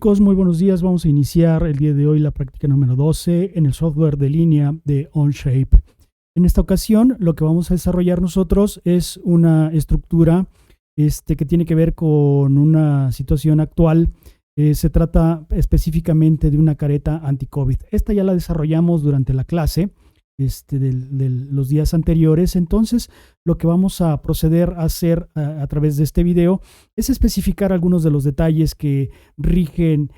chicos, muy buenos días. Vamos a iniciar el día de hoy la práctica número 12 en el software de línea de Onshape. En esta ocasión lo que vamos a desarrollar nosotros es una estructura que tiene que ver con una situación actual. Se trata específicamente de una careta anti-COVID. Esta ya la desarrollamos durante la clase de los días anteriores. Entonces, lo que vamos a proceder a hacer a través de este video es especificar algunos de los detalles que rigen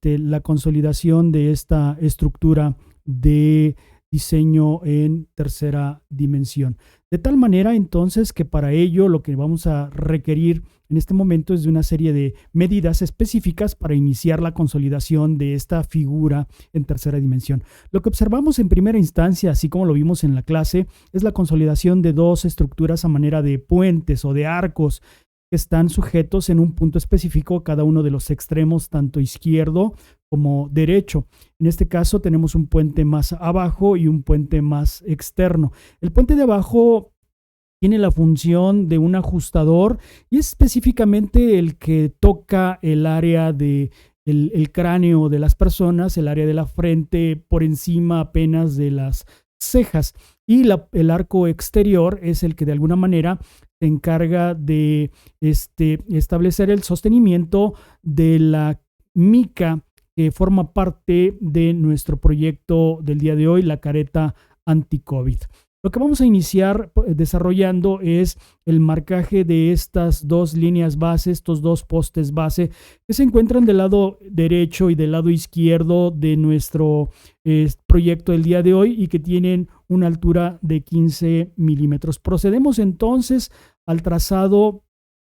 la consolidación de esta estructura de diseño en tercera dimensión. De tal manera, entonces, que para ello lo que vamos a requerir en este momento es de una serie de medidas específicas para iniciar la consolidación de esta figura en tercera dimensión. Lo que observamos en primera instancia, así como lo vimos en la clase, es la consolidación de dos estructuras a manera de puentes o de arcos que están sujetos en un punto específico, cada uno de los extremos, tanto izquierdo como derecho. En este caso tenemos un puente más abajo y un puente más externo. El puente de abajo tiene la función de un ajustador y es específicamente el que toca el área de el cráneo de las personas, el área de la frente por encima apenas de las cejas. Y el arco exterior es el que de alguna manera se encarga de establecer el sostenimiento de la mica que forma parte de nuestro proyecto del día de hoy, la careta anti-COVID. Lo que vamos a iniciar desarrollando es el marcaje de estas dos líneas base, estos dos postes base que se encuentran del lado derecho y del lado izquierdo de nuestro proyecto del día de hoy y que tienen una altura de 15 milímetros. Procedemos entonces al trazado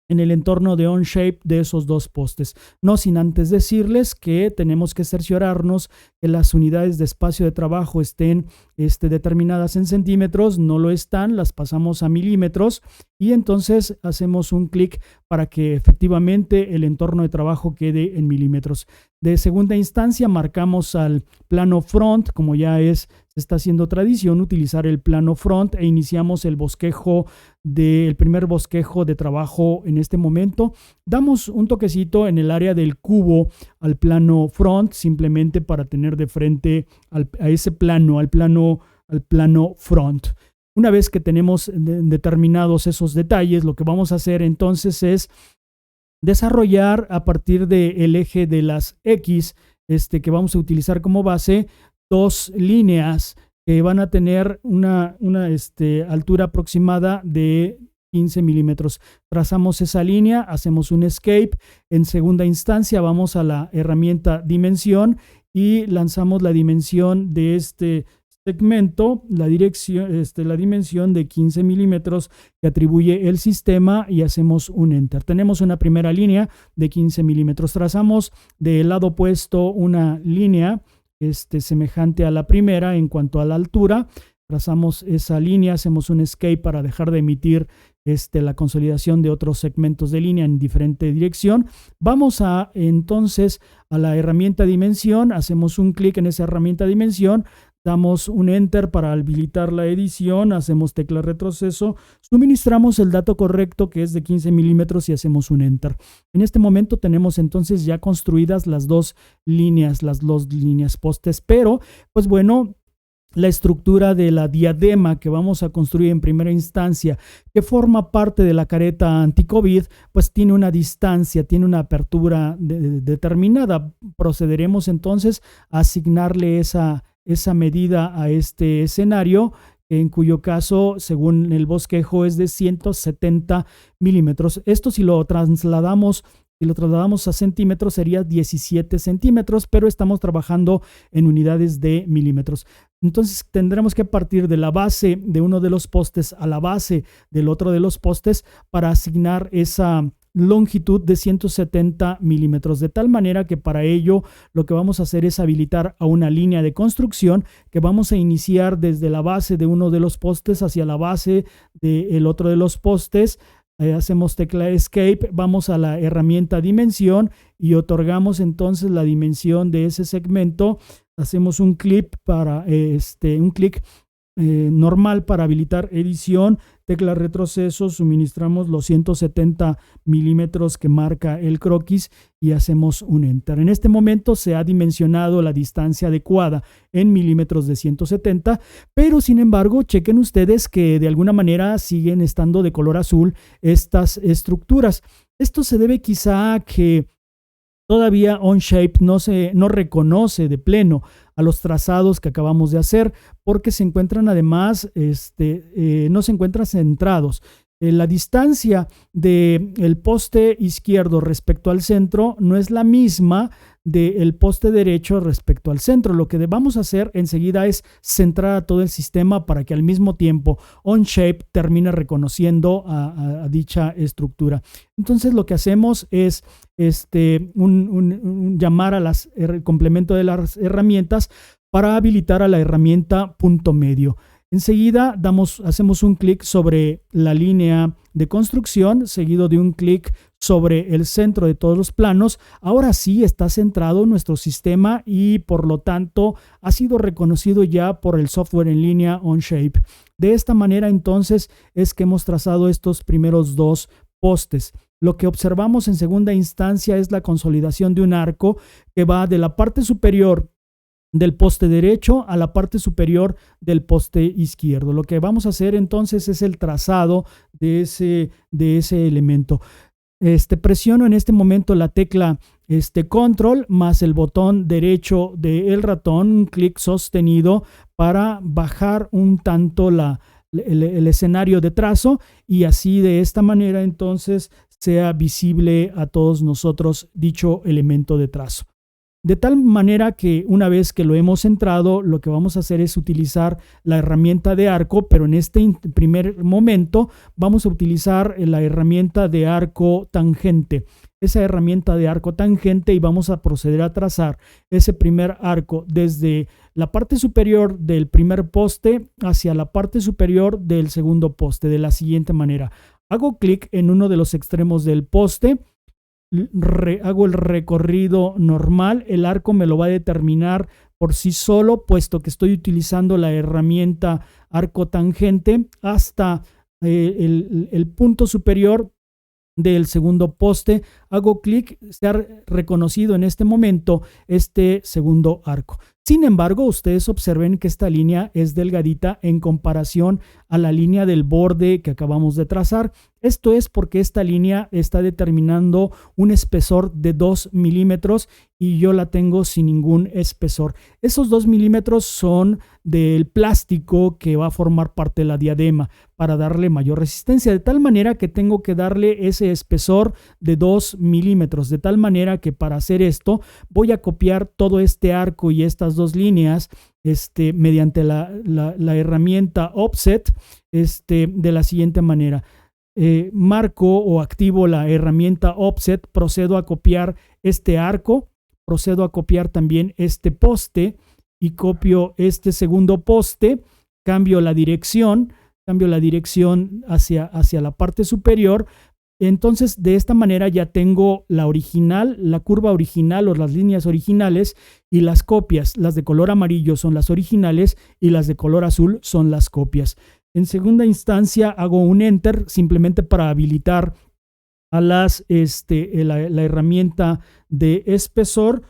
en el entorno de Onshape de esos dos postes. No sin antes decirles que tenemos que cerciorarnos que las unidades de espacio de trabajo estén determinadas en centímetros. No lo están, las pasamos a milímetros y entonces hacemos un clic para que efectivamente el entorno de trabajo quede en milímetros. De segunda instancia marcamos al plano front, como ya se está haciendo tradición utilizar el plano front, e iniciamos el primer bosquejo de trabajo en este momento. Damos un toquecito en el área del cubo al plano front, simplemente para tener de frente a ese plano, al plano front. Una vez que tenemos determinados esos detalles, lo que vamos a hacer entonces es desarrollar a partir del eje de las X que vamos a utilizar como base dos líneas que van a tener una altura aproximada de 15 milímetros. Trazamos esa línea, hacemos un escape. En segunda instancia vamos a la herramienta dimensión y lanzamos la dimensión de este segmento, la dimensión de 15 milímetros que atribuye el sistema y hacemos un enter. Tenemos una primera línea de 15 milímetros. Trazamos del lado opuesto una línea semejante a la primera en cuanto a la altura. Trazamos esa línea, hacemos un escape para dejar de emitir la consolidación de otros segmentos de línea en diferente dirección. Vamos entonces a la herramienta dimensión, hacemos un clic en esa herramienta dimensión, damos un enter para habilitar la edición, hacemos tecla retroceso, suministramos el dato correcto que es de 15 milímetros y hacemos un enter. En este momento tenemos entonces ya construidas las dos líneas postes, pero pues bueno, la estructura de la diadema que vamos a construir en primera instancia, que forma parte de la careta anti-COVID, pues tiene una distancia, tiene una apertura determinada. Procederemos entonces a asignarle esa medida a este escenario, en cuyo caso, según el bosquejo, es de 170 milímetros. Esto si lo trasladamos a centímetros sería 17 centímetros, pero estamos trabajando en unidades de milímetros. Entonces tendremos que partir de la base de uno de los postes a la base del otro de los postes para asignar esa longitud de 170 milímetros, de tal manera que para ello lo que vamos a hacer es habilitar a una línea de construcción que vamos a iniciar desde la base de uno de los postes hacia la base del otro de los postes. Hacemos tecla escape, vamos a la herramienta dimensión y otorgamos entonces la dimensión de ese segmento. Hacemos un clic normal para habilitar edición, tecla retroceso, suministramos los 170 milímetros que marca el croquis y hacemos un enter. En este momento se ha dimensionado la distancia adecuada en milímetros de 170, pero sin embargo, chequen ustedes que de alguna manera siguen estando de color azul estas estructuras. Esto se debe quizá a que todavía Onshape no reconoce de pleno a los trazados que acabamos de hacer, porque se encuentran además, no se encuentran centrados. La distancia del poste izquierdo respecto al centro no es la misma del poste derecho respecto al centro. Lo que vamos a hacer enseguida es centrar a todo el sistema para que al mismo tiempo Onshape termine reconociendo a dicha estructura. Entonces lo que hacemos es llamar a complemento de las herramientas para habilitar a la herramienta punto medio. Enseguida hacemos un clic sobre la línea de construcción, seguido de un clic sobre el centro de todos los planos. Ahora sí está centrado nuestro sistema y por lo tanto ha sido reconocido ya por el software en línea Onshape. De esta manera entonces es que hemos trazado estos primeros dos postes. Lo que observamos en segunda instancia es la consolidación de un arco que va de la parte superior del poste derecho a la parte superior del poste izquierdo. Lo que vamos a hacer entonces es el trazado de ese elemento. Presiono en este momento la tecla control más el botón derecho del ratón, un clic sostenido para bajar un tanto el escenario de trazo y así de esta manera entonces sea visible a todos nosotros dicho elemento de trazo. De tal manera que una vez que lo hemos centrado, lo que vamos a hacer es utilizar la herramienta de arco, pero en este primer momento vamos a utilizar la herramienta de arco tangente. Esa herramienta de arco tangente y vamos a proceder a trazar ese primer arco desde la parte superior del primer poste hacia la parte superior del segundo poste de la siguiente manera. Hago clic en uno de los extremos del poste. Hago el recorrido normal, el arco me lo va a determinar por sí solo, puesto que estoy utilizando la herramienta arco tangente hasta el punto superior del segundo poste. Hago clic, se ha reconocido en este momento este segundo arco. Sin embargo, ustedes observen que esta línea es delgadita en comparación a la línea del borde que acabamos de trazar. Esto es porque esta línea está determinando un espesor de 2 milímetros y yo la tengo sin ningún espesor. Esos 2 milímetros son del plástico que va a formar parte de la diadema para darle mayor resistencia, de tal manera que tengo que darle ese espesor de 2 milímetros, de tal manera que para hacer esto voy a copiar todo este arco y estas dos líneas mediante la herramienta Offset de la siguiente manera. Marco o activo la herramienta Offset, procedo a copiar este arco, procedo a copiar también este poste y copio este segundo poste, cambio la dirección hacia la parte superior. Entonces de esta manera ya tengo la curva original o las líneas originales y las copias. Las de color amarillo son las originales y las de color azul son las copias. En segunda instancia hago un enter simplemente para habilitar a la herramienta de espesor.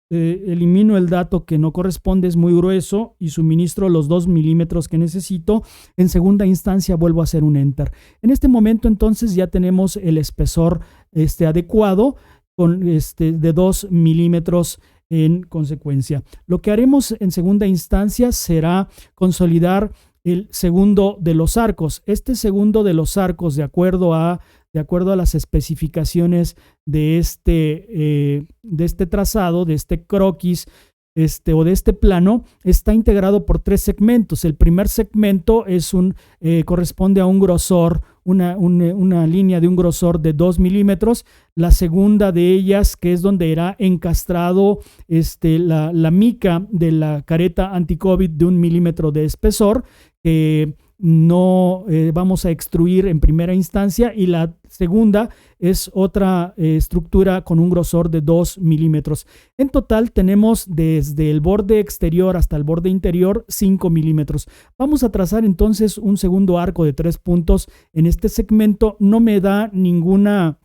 Elimino el dato que no corresponde, es muy grueso, y suministro los 2 milímetros que necesito. En segunda instancia vuelvo a hacer un enter. En este momento entonces ya tenemos el espesor adecuado con de 2 milímetros en consecuencia. Lo que haremos en segunda instancia será consolidar el segundo de los arcos. Este segundo de los arcos, de acuerdo a las especificaciones de este trazado, de este croquis o de este plano, está integrado por 3 segmentos. El primer segmento corresponde a un grosor, una línea de un grosor de 2 milímetros. La segunda de ellas, que es donde era encastrado la mica de la careta anti-COVID de 1 milímetro de espesor, que no vamos a extruir en primera instancia, y la segunda es otra estructura con un grosor de 2 milímetros. En total tenemos desde el borde exterior hasta el borde interior 5 milímetros. Vamos a trazar entonces un segundo arco de 3 puntos en este segmento. No me da ninguna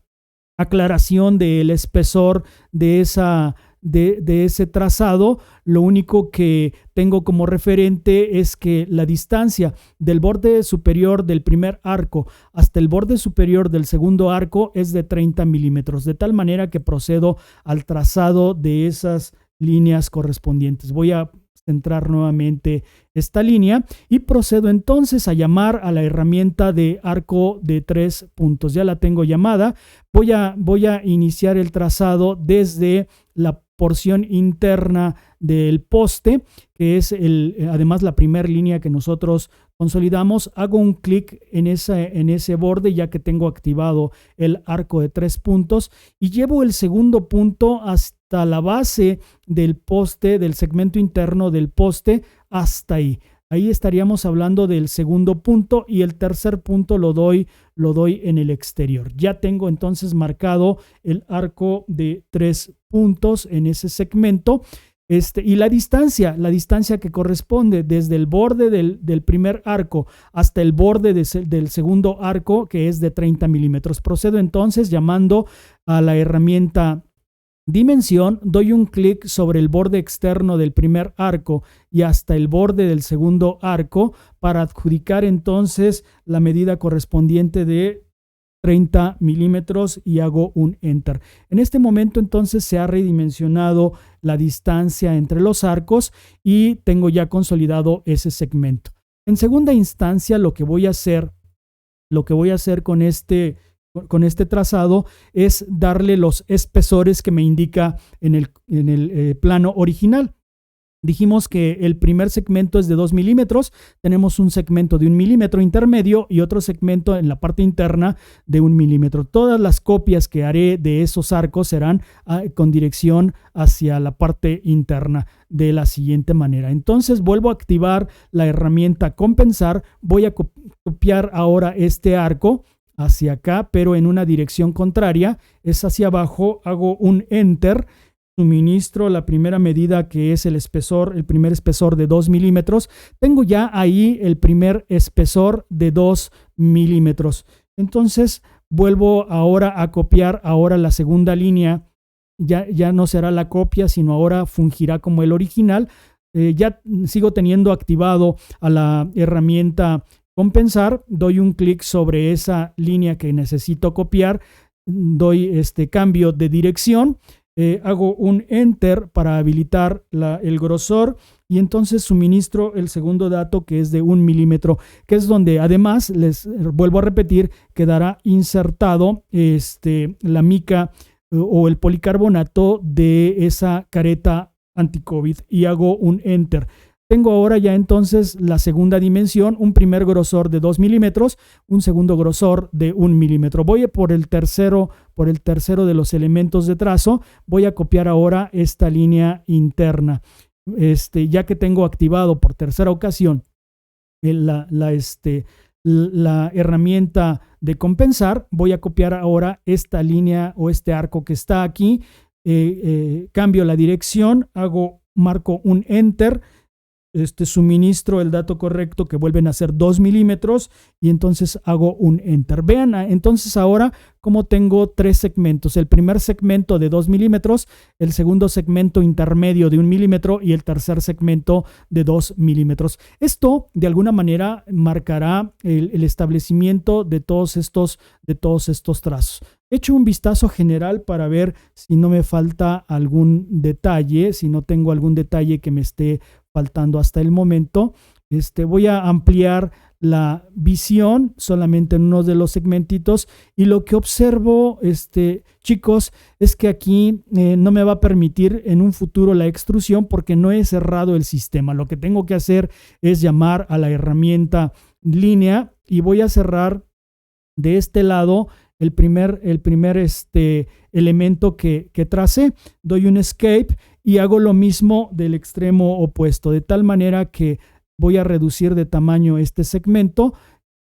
aclaración del espesor de ese trazado. Lo único que tengo como referente es que la distancia del borde superior del primer arco hasta el borde superior del segundo arco es de 30 milímetros, de tal manera que procedo al trazado de esas líneas correspondientes. Voy a centrar nuevamente esta línea y procedo entonces a llamar a la herramienta de arco de 3 puntos. Ya la tengo llamada. Voy a iniciar el trazado desde la porción interna del poste, que es además la primera línea que nosotros consolidamos. Hago un clic en ese borde, ya que tengo activado el arco de 3 puntos, y llevo el segundo punto hasta la base del poste, del segmento interno del poste, hasta ahí. Ahí estaríamos hablando del segundo punto, y el tercer punto lo doy en el exterior. Ya tengo entonces marcado el arco de 3 puntos en ese segmento. Y la distancia que corresponde desde el borde del primer arco hasta el borde del segundo arco, que es de 30 milímetros. Procedo entonces llamando a la herramienta dimensión, doy un clic sobre el borde externo del primer arco y hasta el borde del segundo arco para adjudicar entonces la medida correspondiente de 30 milímetros y hago un enter. En este momento entonces se ha redimensionado la distancia entre los arcos y tengo ya consolidado ese segmento. En segunda instancia, lo que voy a hacer con este trazado es darle los espesores que me indica en el plano original. Dijimos que el primer segmento es de 2 milímetros, tenemos un segmento de 1 milímetro intermedio y otro segmento en la parte interna de 1 milímetro. Todas las copias que haré de esos arcos serán con dirección hacia la parte interna de la siguiente manera. Entonces vuelvo a activar la herramienta compensar, voy a copiar ahora este arco hacia acá, pero en una dirección contraria, es hacia abajo, hago un enter. Suministro la primera medida, que es el primer espesor de 2 milímetros. Tengo ya ahí el primer espesor de 2 milímetros. Entonces vuelvo ahora a copiar la segunda línea. Ya no será la copia, sino ahora fungirá como el original. Ya sigo teniendo activado a la herramienta compensar. Doy un clic sobre esa línea que necesito copiar. Doy cambio de dirección. Hago un enter para habilitar el grosor y entonces suministro el segundo dato, que es de 1 milímetro, que es donde además, les vuelvo a repetir, quedará insertado la mica o el policarbonato de esa careta anti-COVID, y hago un enter. Tengo ahora ya entonces la segunda dimensión, un primer grosor de 2 milímetros, un segundo grosor de 1 milímetro. Voy por el tercero de los elementos de trazo. Voy a copiar ahora esta línea interna. Ya que tengo activado por tercera ocasión la herramienta de compensar, voy a copiar ahora esta línea o este arco que está aquí. Cambio la dirección, marco un enter. Suministro el dato correcto, que vuelven a ser 2 milímetros, y entonces hago un enter. Vean entonces ahora cómo tengo 3 segmentos: el primer segmento de 2 milímetros, el segundo segmento intermedio de 1 milímetro y el tercer segmento de 2 milímetros. Esto de alguna manera marcará el establecimiento de todos estos trazos. He hecho un vistazo general para ver si no me falta algún detalle, si no tengo algún detalle que me esté faltando hasta el momento. Voy a ampliar la visión solamente en uno de los segmentitos, y lo que observo, chicos, es que aquí no me va a permitir en un futuro la extrusión porque no he cerrado el sistema. Lo que tengo que hacer es llamar a la herramienta línea y voy a cerrar de este lado el primer elemento que tracé. Doy un escape y hago lo mismo del extremo opuesto, de tal manera que voy a reducir de tamaño este segmento,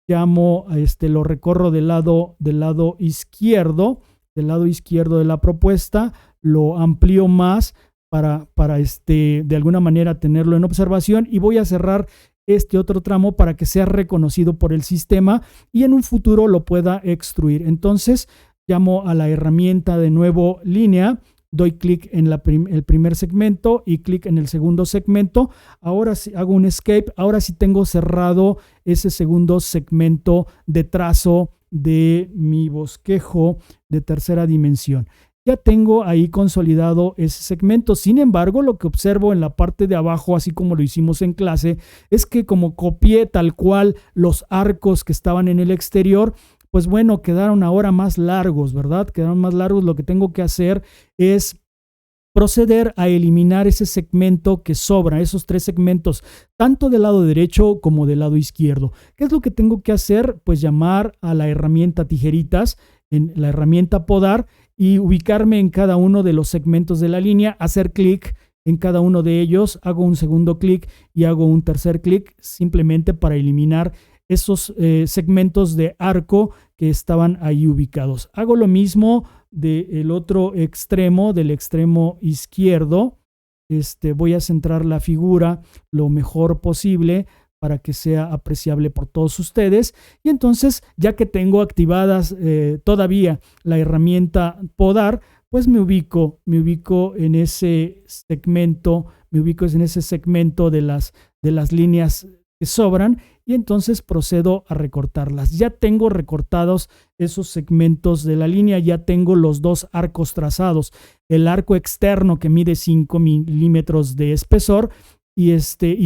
lo recorro del lado izquierdo de la propuesta, lo amplío más para de alguna manera tenerlo en observación, y voy a cerrar este otro tramo para que sea reconocido por el sistema y en un futuro lo pueda extruir. Entonces llamo a la herramienta de nuevo línea, doy clic en el primer segmento y clic en el segundo segmento. Ahora sí hago un escape. Ahora sí tengo cerrado ese segundo segmento de trazo de mi bosquejo de tercera dimensión. Ya tengo ahí consolidado ese segmento. Sin embargo, lo que observo en la parte de abajo, así como lo hicimos en clase, es que como copié tal cual los arcos que estaban en el exterior, pues bueno, quedaron ahora más largos, ¿verdad? Quedaron más largos. Lo que tengo que hacer es proceder a eliminar ese segmento que sobra, esos 3 segmentos, tanto del lado derecho como del lado izquierdo. ¿Qué es lo que tengo que hacer? Pues llamar a la herramienta tijeritas, en la herramienta podar, y ubicarme en cada uno de los segmentos de la línea, hacer clic en cada uno de ellos, hago un segundo clic y hago un tercer clic, simplemente para eliminar esos segmentos de arco que estaban ahí ubicados. Hago lo mismo del otro extremo, del extremo izquierdo. Voy a centrar la figura lo mejor posible para que sea apreciable por todos ustedes. Y entonces, ya que tengo activadas todavía la herramienta podar, pues me ubico en ese segmento, de las líneas que sobran, y entonces procedo a recortarlas. Ya tengo recortados esos segmentos de la línea, ya tengo los 2 arcos trazados, el arco externo que mide 5 milímetros de espesor y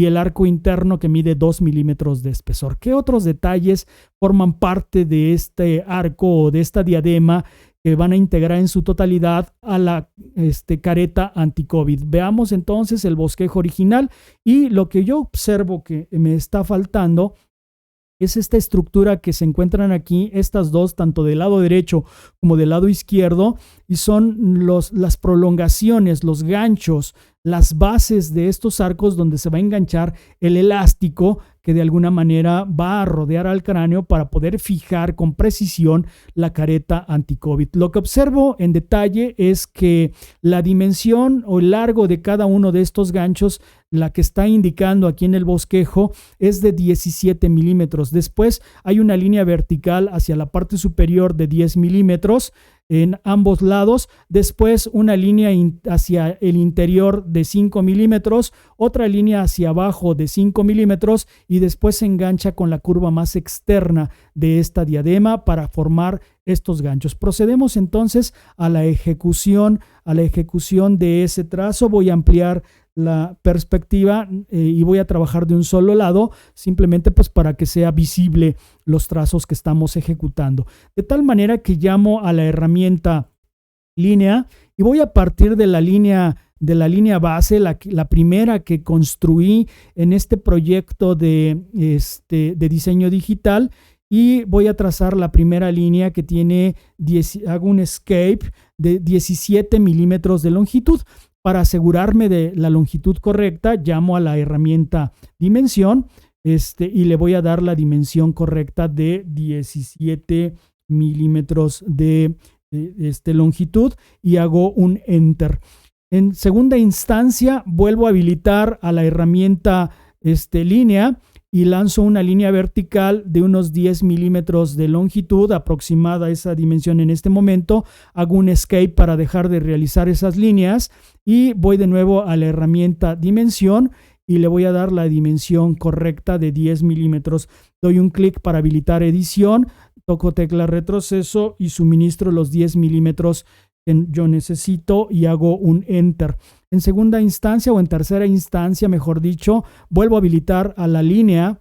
el arco interno que mide 2 milímetros de espesor. ¿Qué otros detalles forman parte de este arco o de esta diadema que van a integrar en su totalidad a la careta anti-COVID? Veamos entonces el bosquejo original, y lo que yo observo que me está faltando es esta estructura que se encuentran aquí, estas dos, tanto del lado derecho como del lado izquierdo, y son las prolongaciones, los ganchos, las bases de estos arcos donde se va a enganchar el elástico que de alguna manera va a rodear al cráneo para poder fijar con precisión la careta anti-COVID. Lo que observo en detalle es que la dimensión o el largo de cada uno de estos ganchos, la que está indicando aquí en el bosquejo, es de 17 milímetros. Después hay una línea vertical hacia la parte superior de 10 milímetros en ambos lados, después una línea hacia el interior de 5 milímetros, otra línea hacia abajo de 5 milímetros, y después se engancha con la curva más externa de esta diadema para formar estos ganchos. Procedemos entonces a la ejecución de ese trazo. Voy a ampliar la perspectiva y voy a trabajar de un solo lado, simplemente pues para que sea visible los trazos que estamos ejecutando, de tal manera que llamo a la herramienta línea y voy a partir de la línea base, la primera que construí en este proyecto de diseño digital, y voy a trazar la primera línea que tiene hago un escape de 17 milímetros de longitud. Para asegurarme de la longitud correcta, llamo a la herramienta dimensión y le voy a dar la dimensión correcta de 17 milímetros de longitud, y hago un enter. En segunda instancia, vuelvo a habilitar a la herramienta línea y lanzo una línea vertical de unos 10 milímetros de longitud, aproximada a esa dimensión en este momento. Hago un escape para dejar de realizar esas líneas y voy de nuevo a la herramienta dimensión y le voy a dar la dimensión correcta de 10 milímetros. Doy un clic para habilitar edición, toco tecla retroceso y suministro los 10 milímetros que yo necesito y hago un enter. En segunda instancia, o en tercera instancia, mejor dicho, vuelvo a habilitar a la línea,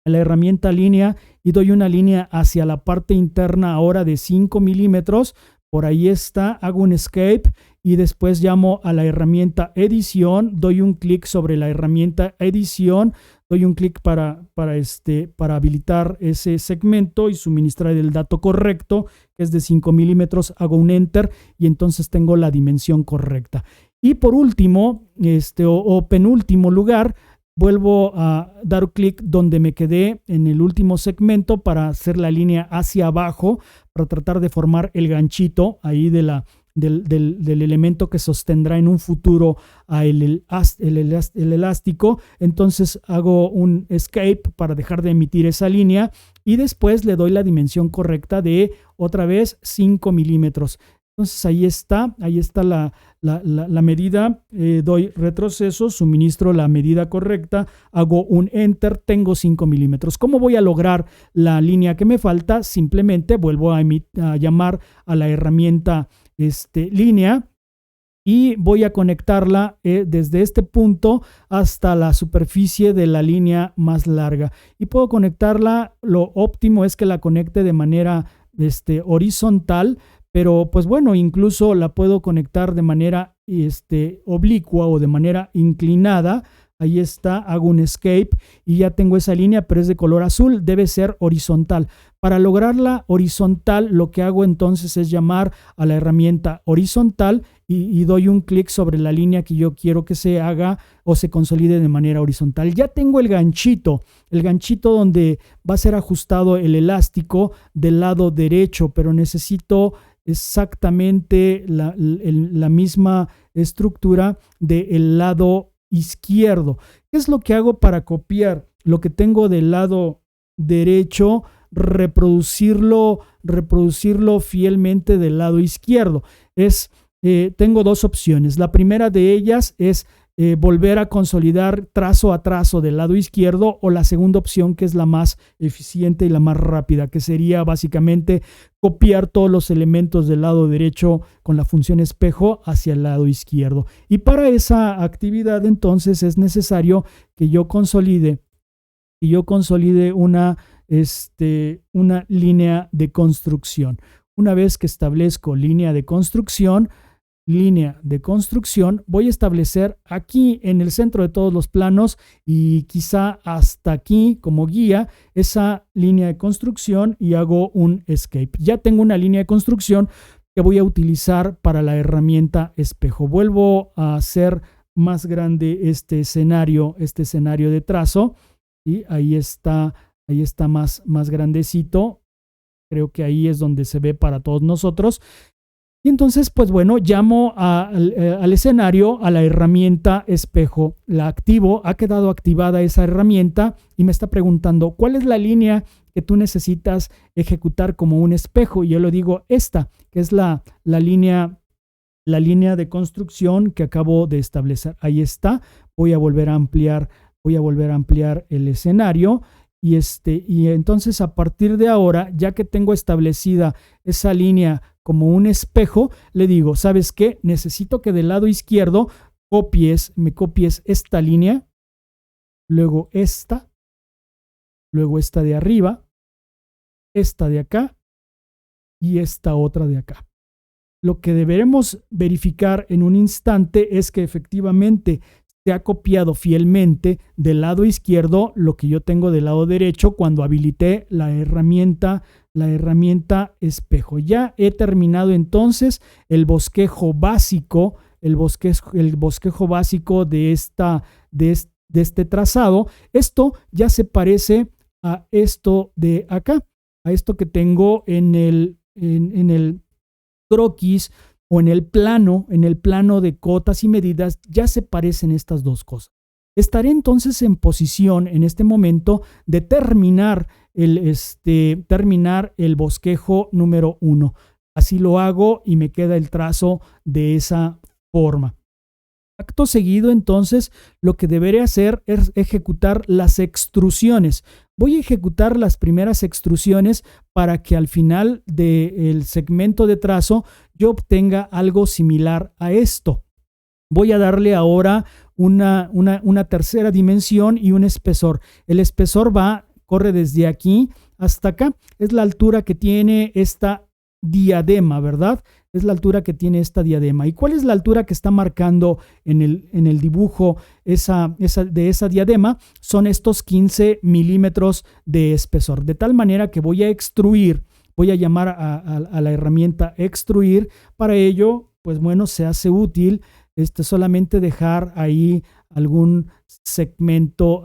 a la herramienta línea, y doy una línea hacia la parte interna ahora de 5 milímetros. Por ahí está, hago un escape y después llamo a la herramienta edición, doy un clic sobre la herramienta edición, doy un clic para habilitar ese segmento y suministrar el dato correcto, que es de 5 milímetros, hago un enter y entonces tengo la dimensión correcta. Y por último, o penúltimo lugar, vuelvo a dar clic donde me quedé en el último segmento para hacer la línea hacia abajo, para tratar de formar el ganchito ahí del elemento que sostendrá en un futuro el elástico. Entonces hago un escape para dejar de emitir esa línea y después le doy la dimensión correcta de otra vez 5 milímetros. Entonces ahí está la medida, doy retroceso, suministro la medida correcta, hago un enter, tengo 5 milímetros. ¿Cómo voy a lograr la línea que me falta? Simplemente vuelvo a llamar a la herramienta línea y voy a conectarla desde este punto hasta la superficie de la línea más larga. Y puedo conectarla, lo óptimo es que la conecte de manera horizontal, pero pues bueno, incluso la puedo conectar de manera oblicua o de manera inclinada. Ahí está, hago un escape y ya tengo esa línea, pero es de color azul, debe ser horizontal. Para lograrla horizontal, lo que hago entonces es llamar a la herramienta horizontal y doy un clic sobre la línea que yo quiero que se haga o se consolide de manera horizontal. Ya tengo el ganchito donde va a ser ajustado el elástico del lado derecho, pero necesito exactamente la misma estructura del lado izquierdo. ¿Qué es lo que hago para copiar lo que tengo del lado derecho? Reproducirlo fielmente del lado izquierdo. Tengo dos opciones. La primera de ellas es volver a consolidar trazo a trazo del lado izquierdo, o la segunda opción, que es la más eficiente y la más rápida, que sería básicamente copiar todos los elementos del lado derecho con la función espejo hacia el lado izquierdo. Y para esa actividad entonces es necesario que yo consolide una línea de construcción. Una vez que establezco línea de construcción, voy a establecer aquí en el centro de todos los planos y quizá hasta aquí como guía esa línea de construcción y hago un escape. Ya tengo una línea de construcción que voy a utilizar para la herramienta espejo. Vuelvo a hacer más grande este escenario de trazo y ahí está más grandecito. Creo que ahí es donde se ve para todos nosotros. Y entonces, pues bueno, llamo al escenario, a la herramienta espejo, la activo, ha quedado activada esa herramienta y me está preguntando ¿cuál es la línea que tú necesitas ejecutar como un espejo? Y yo le digo esta, que es la línea de construcción que acabo de establecer. Ahí está, voy a volver a ampliar el escenario. Y entonces a partir de ahora, ya que tengo establecida esa línea como un espejo, le digo, ¿sabes qué? Necesito que del lado izquierdo me copies esta línea, luego esta de arriba, esta de acá y esta otra de acá. Lo que deberemos verificar en un instante es que efectivamente se ha copiado fielmente del lado izquierdo lo que yo tengo del lado derecho cuando habilité la herramienta espejo. Ya he terminado entonces el bosquejo básico, de este trazado. Esto ya se parece a esto de acá, a esto que tengo en el croquis o en el plano de cotas y medidas. Ya se parecen estas dos cosas. Estaré entonces en posición en este momento de terminar el bosquejo número 1. Así lo hago y me queda el trazo de esa forma. Acto seguido, entonces, lo que deberé hacer es ejecutar las extrusiones. Voy a ejecutar las primeras extrusiones para que al final del segmento de trazo yo obtenga algo similar a esto. Voy a darle ahora una tercera dimensión y un espesor. El espesor corre desde aquí hasta acá. Es la altura que tiene esta diadema, ¿verdad? Es la altura que tiene esta diadema. ¿Y cuál es la altura que está marcando en el dibujo de esa diadema? Son estos 15 milímetros de espesor. De tal manera que voy a extruir, voy a llamar a la herramienta extruir. Para ello, pues bueno, se hace útil solamente dejar ahí algún segmento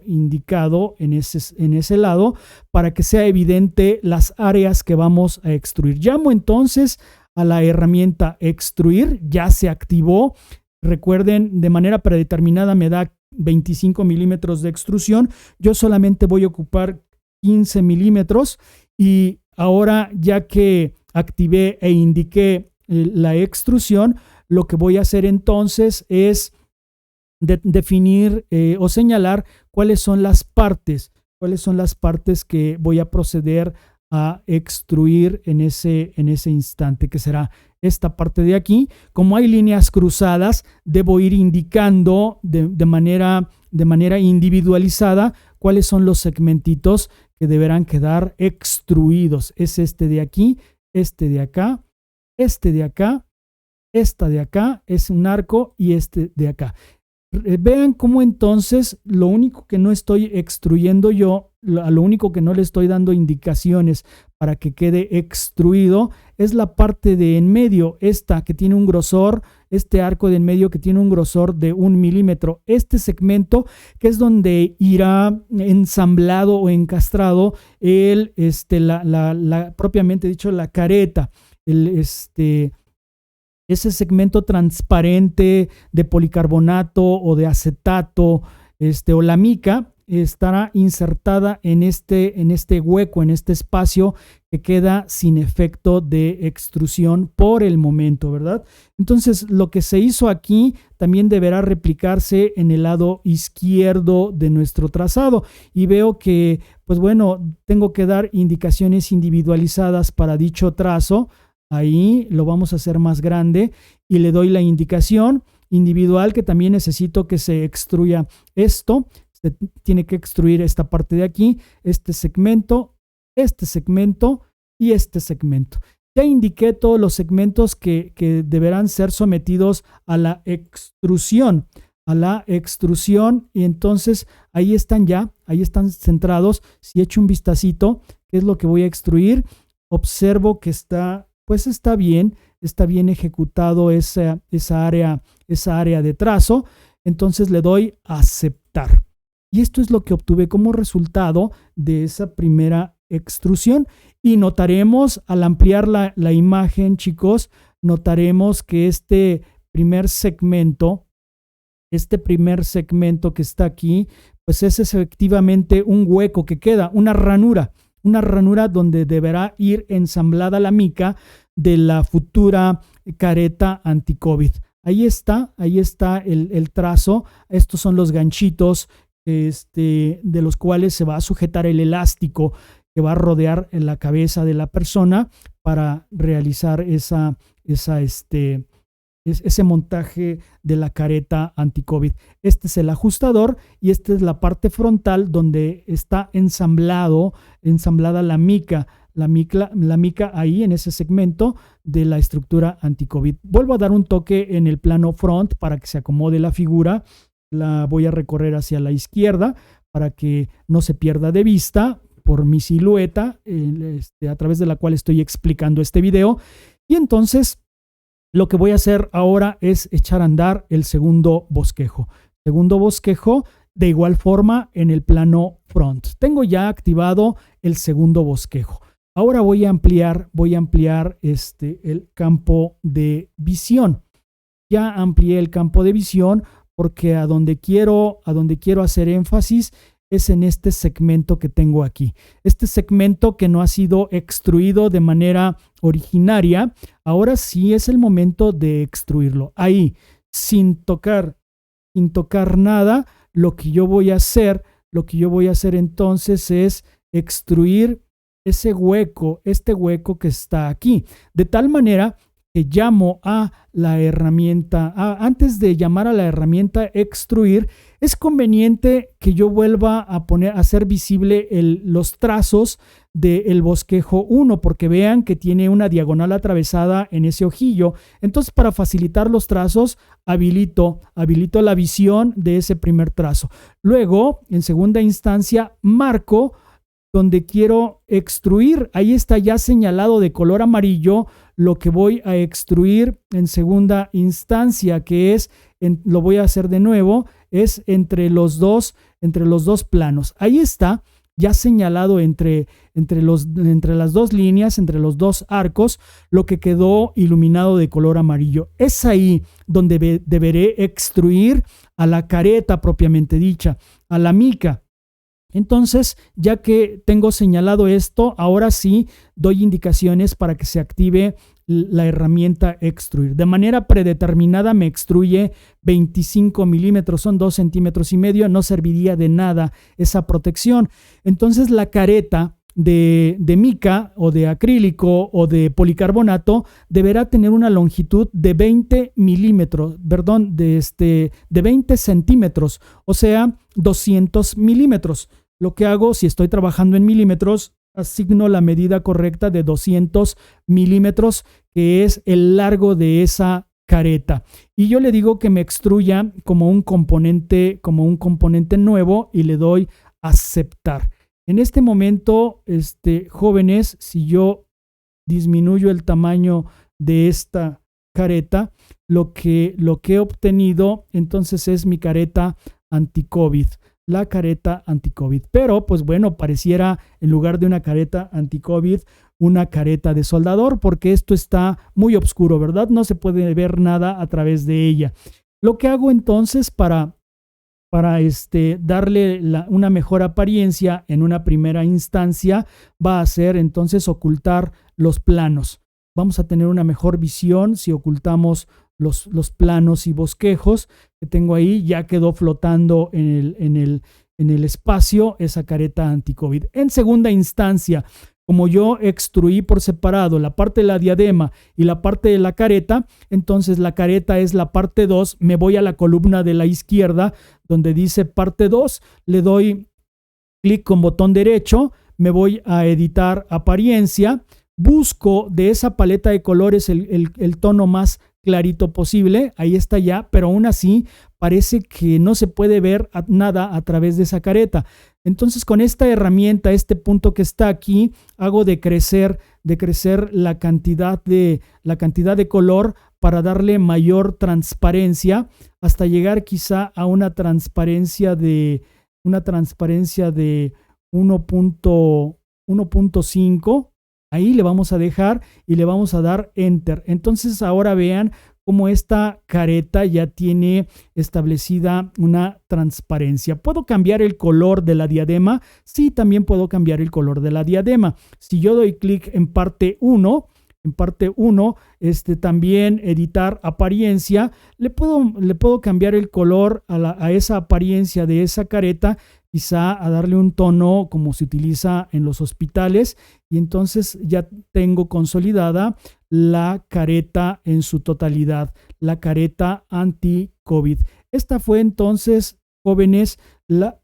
indicado en ese lado para que sea evidente las áreas que vamos a extruir. Llamo entonces a la herramienta extruir, ya se activó. Recuerden, de manera predeterminada me da 25 milímetros de extrusión. Yo solamente voy a ocupar 15 milímetros y ahora, ya que activé e indiqué la extrusión, lo que voy a hacer entonces es definir o señalar cuáles son las partes que voy a proceder a extruir en ese instante, que será esta parte de aquí. Como hay líneas cruzadas, debo ir indicando de manera individualizada cuáles son los segmentitos que deberán quedar extruidos. Es este de aquí, este de acá, este de acá, esta de acá, es un arco, y este de acá. Vean cómo entonces lo único que no estoy extruyendo yo, a lo único que no le estoy dando indicaciones para que quede extruido, es la parte de en medio, esta que tiene un grosor, este arco de en medio que tiene un grosor de 1 milímetro. Este segmento, que es donde irá ensamblado o encastrado propiamente dicho, la careta, ese segmento transparente de policarbonato o de acetato, o la mica, estará insertada en este hueco, en este espacio que queda sin efecto de extrusión por el momento, ¿verdad? Entonces, lo que se hizo aquí también deberá replicarse en el lado izquierdo de nuestro trazado. Y veo que, pues bueno, tengo que dar indicaciones individualizadas para dicho trazo. Ahí lo vamos a hacer más grande y le doy la indicación individual que también necesito que se extruya esto. Se tiene que extruir esta parte de aquí, este segmento y este segmento. Ya indiqué todos los segmentos que deberán ser sometidos a la extrusión. Y entonces ahí están centrados. Si echo un vistacito, ¿qué es lo que voy a extruir? Observo que está bien ejecutado esa área de trazo. Entonces le doy a aceptar. Y esto es lo que obtuve como resultado de esa primera extrusión. Y notaremos, al ampliar la imagen, chicos, notaremos que este primer segmento que está aquí, pues es efectivamente un hueco que queda, una ranura donde deberá ir ensamblada la mica de la futura careta anti-COVID. Ahí está el trazo. Estos son los ganchitos de los cuales se va a sujetar el elástico que va a rodear en la cabeza de la persona para realizar ese montaje de la careta anti-COVID. Este es el ajustador y esta es la parte frontal donde está ensamblada la mica ahí en ese segmento de la estructura anti-COVID. Vuelvo a dar un toque en el plano front para que se acomode la figura. La voy a recorrer hacia la izquierda para que no se pierda de vista por mi silueta a través de la cual estoy explicando este video. Y entonces lo que voy a hacer ahora es echar a andar el segundo bosquejo. De igual forma en el plano front. Tengo ya activado el segundo bosquejo. Ahora voy a ampliar el campo de visión. Ya amplié el campo de visión porque a donde quiero hacer énfasis es en este segmento que tengo aquí. Este segmento que no ha sido extruido de manera originaria, ahora sí es el momento de extruirlo. Ahí, sin tocar nada, lo que yo voy a hacer entonces es extruir este hueco que está aquí. De tal manera que llamo a la herramienta, antes de llamar a la herramienta extruir, es conveniente que yo vuelva a hacer visible los trazos del bosquejo 1, porque vean que tiene una diagonal atravesada en ese ojillo. Entonces, para facilitar los trazos, habilito la visión de ese primer trazo. Luego, en segunda instancia, marco donde quiero extruir. Ahí está ya señalado de color amarillo lo que voy a extruir en segunda instancia, que es, lo voy a hacer de nuevo, es entre los dos planos. Ahí está ya señalado entre las dos líneas, entre los dos arcos, lo que quedó iluminado de color amarillo. Es ahí donde deberé extruir a la careta propiamente dicha, a la mica. Entonces, ya que tengo señalado esto, ahora sí doy indicaciones para que se active la herramienta extruir. De manera predeterminada me extruye 25 milímetros, son 2,5 centímetros. No serviría de nada esa protección. Entonces la careta de mica o de acrílico o de policarbonato deberá tener una longitud de 20 milímetros, perdón, de 20 centímetros, o sea, 200 milímetros. Lo que hago, si estoy trabajando en milímetros, asigno la medida correcta de 200 milímetros, que es el largo de esa careta. Y yo le digo que me extruya como un componente nuevo y le doy aceptar. En este momento, jóvenes, si yo disminuyo el tamaño de esta careta, lo que he obtenido entonces es mi careta anti-COVID. La careta anti-COVID. Pero, pues bueno, pareciera en lugar de una careta anti-COVID, una careta de soldador, porque esto está muy oscuro, ¿verdad? No se puede ver nada a través de ella. Lo que hago entonces para darle una mejor apariencia en una primera instancia va a ser entonces ocultar los planos. Vamos a tener una mejor visión si ocultamos los planos y bosquejos que tengo ahí. Ya quedó flotando en el espacio esa careta anti-COVID. En segunda instancia, como yo extruí por separado la parte de la diadema y la parte de la careta, entonces la careta es la parte 2. Me voy a la columna de la izquierda donde dice parte 2, le doy clic con botón derecho, me voy a editar apariencia, busco de esa paleta de colores el tono más clarito posible, ahí está ya, pero aún así parece que no se puede ver nada a través de esa careta. Entonces con esta herramienta, este punto que está aquí, hago decrecer la cantidad de color para darle mayor transparencia hasta llegar quizá a una transparencia de 1.5. Ahí le vamos a dejar y le vamos a dar Enter. Entonces ahora vean cómo esta careta ya tiene establecida una transparencia. ¿Puedo cambiar el color de la diadema? Sí, también puedo cambiar el color de la diadema. Si yo doy clic en parte 1, también editar apariencia, le puedo cambiar el color a esa apariencia de esa careta, quizá a darle un tono como se utiliza en los hospitales, y entonces ya tengo consolidada la careta en su totalidad, la careta anti-COVID. Esta fue entonces, jóvenes, la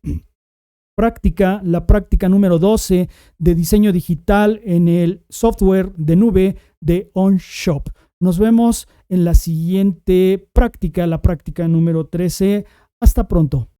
práctica número 12 de diseño digital en el software de nube de OnShop. Nos vemos en la siguiente práctica, la práctica número 13. Hasta pronto.